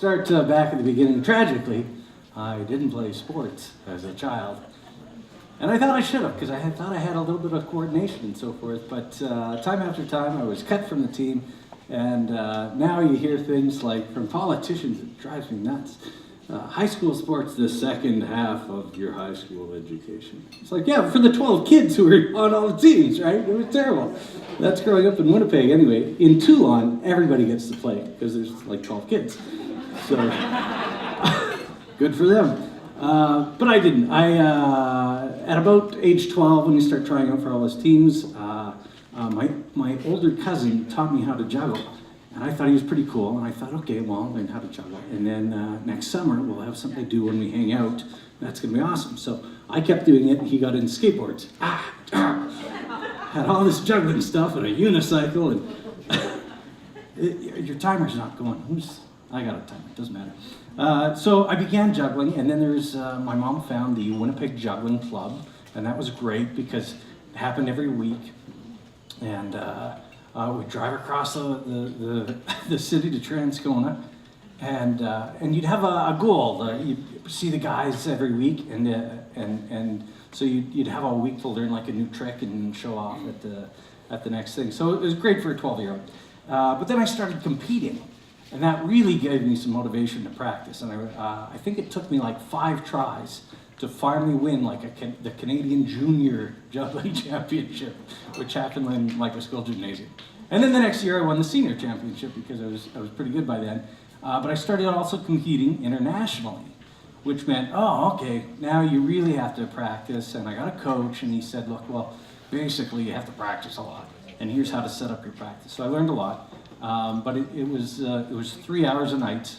start back at the beginning. Tragically, I didn't play sports as a child. And I thought I should have, because I thought I had a little bit of coordination and so forth. But time after time, I was cut from the team. And now you hear things like from politicians, it drives me nuts. High school sports, the second half of your high school education. It's like, yeah, for the 12 kids who were on all the teams, right? It was terrible. That's growing up in Winnipeg. Anyway, in Toulon, everybody gets to play because there's like 12 kids. So, good for them. But I didn't. At about age 12, when you start trying out for all those teams, my older cousin taught me how to juggle. And I thought he was pretty cool, and I thought, okay, well, I'll learn how to juggle. And then next summer, we'll have something to do when we hang out. That's gonna be awesome. So I kept doing it, and he got into skateboards. Had all this juggling stuff and a unicycle, and your timer's not going. I got a timer, it doesn't matter. So I began juggling, and then there's, my mom found the Winnipeg Juggling Club, and that was great because it happened every week. And we'd drive across the city to Transcona, and you'd have a goal. You'd see the guys every week, and so you'd have a week to learn like a new trick and show off at the next thing. So it was great for a 12-year-old. But then I started competing, and that really gave me some motivation to practice. And I think it took me like 5 tries to finally win like the Canadian Junior Juggling Championship, which happened in like a school gymnasium. And then the next year I won the Senior Championship because I was pretty good by then. But I started also competing internationally, which meant, oh, okay, now you really have to practice. And I got a coach, and he said, look, well, basically you have to practice a lot, and here's how to set up your practice. So I learned a lot, but it was 3 hours a night,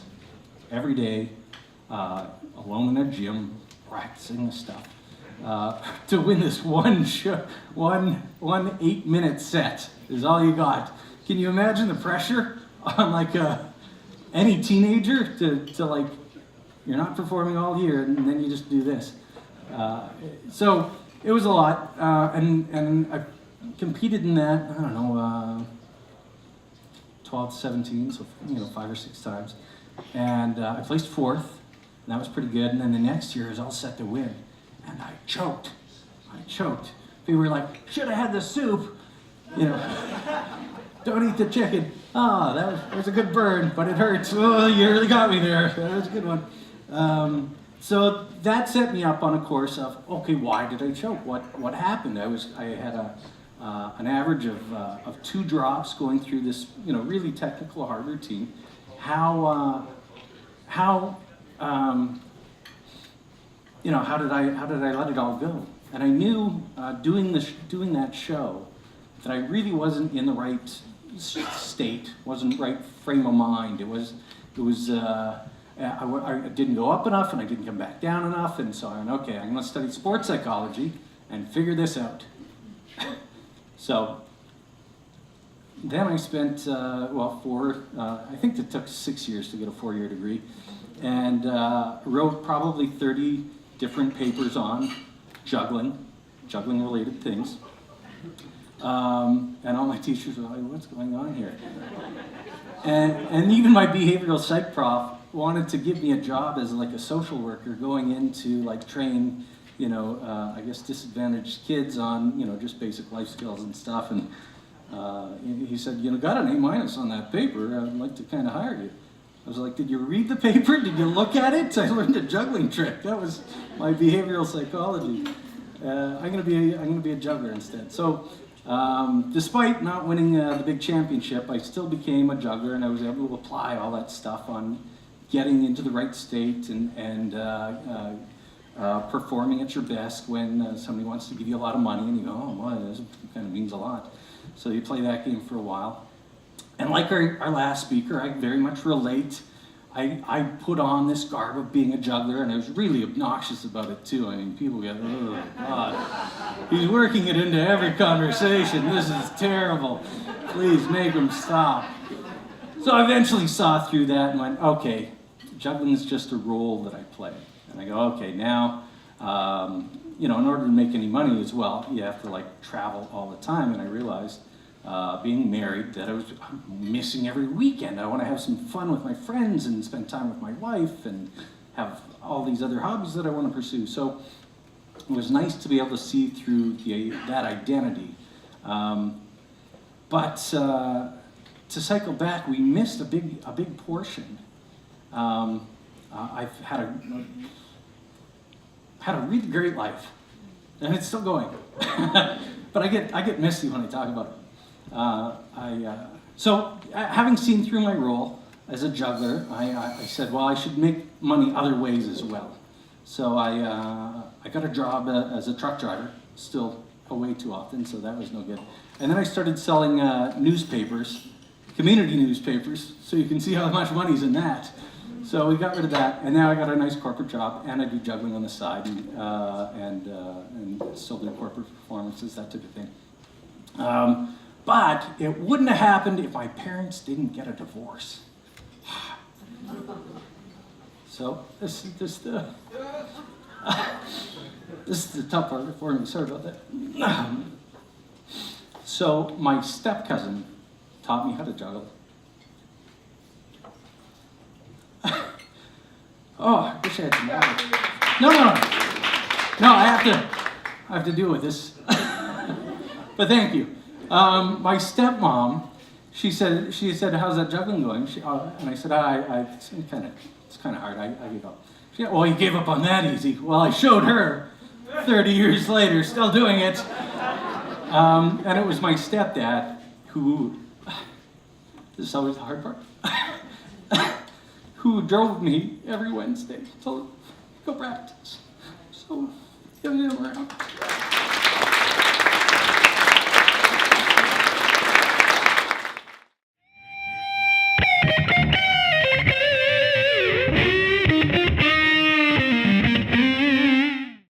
every day, alone in a gym, practicing this stuff to win this one 8-minute set is all you got. Can you imagine the pressure on like any teenager to like, you're not performing all year and then you just do this. So it was a lot, and I competed in that, I don't know, 12 to 17, so 5 or 6 times, and I placed 4th. And that was pretty good. And then the next year I was all set to win. And I choked. People were like, should have had the soup. Don't eat the chicken. Oh, that was a good burn, but it hurts. Oh, you really got me there. That was a good one. So that set me up on a course of, okay, why did I choke? What happened? I had an average of 2 drops going through this, really technical, hard routine. How did I let it all go? And I knew doing that show that I really wasn't in the right state, wasn't right frame of mind. I didn't go up enough, and I didn't come back down enough, and so I went, okay, I'm going to study sports psychology and figure this out. So then I spent I think it took 6 years to get a 4-year degree. And wrote probably 30 different papers on juggling-related things. And all my teachers were like, what's going on here? And even my behavioral psych prof wanted to give me a job as like a social worker going in to like train, I guess disadvantaged kids on, just basic life skills and stuff. And he said, got an A- on that paper, I'd like to kind of hire you. I was like, did you read the paper? Did you look at it? I learned a juggling trick. That was my behavioral psychology. I'm gonna be a juggler instead. So, despite not winning the big championship, I still became a juggler, and I was able to apply all that stuff on getting into the right state and performing at your best when somebody wants to give you a lot of money, and you go, oh, well, this kind of means a lot. So you play that game for a while. And like our last speaker, I very much relate. I put on this garb of being a juggler, and I was really obnoxious about it too. I mean, people get, oh God, he's working it into every conversation. This is terrible. Please make him stop. So I eventually saw through that and went, okay, juggling is just a role that I play. And I go, okay, now, in order to make any money as well, you have to like travel all the time. And I realized being married, that I'm missing every weekend. I want to have some fun with my friends and spend time with my wife and have all these other hobbies that I want to pursue. So it was nice to be able to see through that identity. But to cycle back, we missed a big portion. I've had a really great life, and it's still going. But I get misty when I talk about it. So having seen through my role as a juggler, I said, well, I should make money other ways as well. So I got a job as a truck driver, still away too often, so that was no good. And then I started selling newspapers, community newspapers, so you can see how much money's in that. So we got rid of that, and now I got a nice corporate job, and I do juggling on the side, and still do corporate performances, that type of thing. But it wouldn't have happened if my parents didn't get a divorce. So this is the tough part for me. Sorry about that. So my step-cousin taught me how to juggle. Oh, I wish I had some water. No, I have to deal with this. But thank you. My stepmom, she said, how's that juggling going? And I said, it's kind of hard. I gave up. She said, well, you gave up on that easy. Well, I showed her 30 years later, still doing it. And it was my stepdad who, this is always the hard part, who drove me every Wednesday to go practice. So, give me a round.